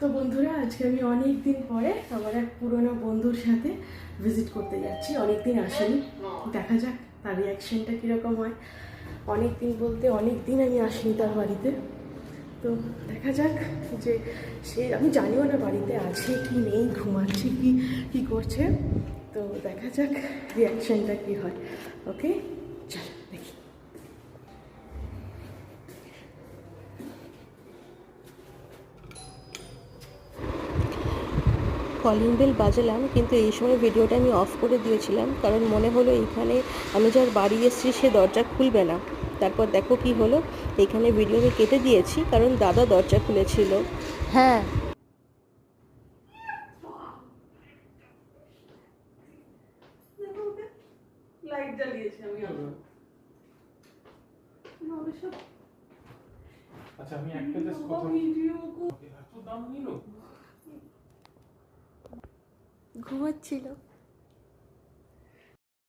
তো বন্ধুরা, আজকে আমি অনেক দিন পরে আমার এক পুরনো বন্ধুর সাথে ভিজিট করতে যাচ্ছি। অনেক দিন আসেনি, দেখা যাক তার রিয়াকশনটা কীরকম হয়। অনেক দিন বলতে অনেক দিন আমি আসিনি তার বাড়িতে। তো দেখা যাক যে সে, আমি জানিও না বাড়িতে আছে কি নেই, ঘুমাচ্ছে কি কি করছে। তো দেখা যাক রিয়াকশনটা কী হয়। ওকে, চল দেখি। কলিং বেল বাজালাম, কিন্তু এই সময় ভিডিওটা আমি অফ করে দিয়েছিলাম, কারণ মনে হলো এখানে আমি যার বাড়ি এসেছি সে দরজা খুলবে না। তারপর দেখো কি হলো, এখানে ভিডিও আমি কেটে দিয়েছি কারণ দাদা দরজা খুলেছিল। হ্যাঁ, লাইট জ্বালিয়েছি আমি। আচ্ছা আমি একটা জাস্ট কথা এত দাম নিল। ঘুমাচ্ছিল।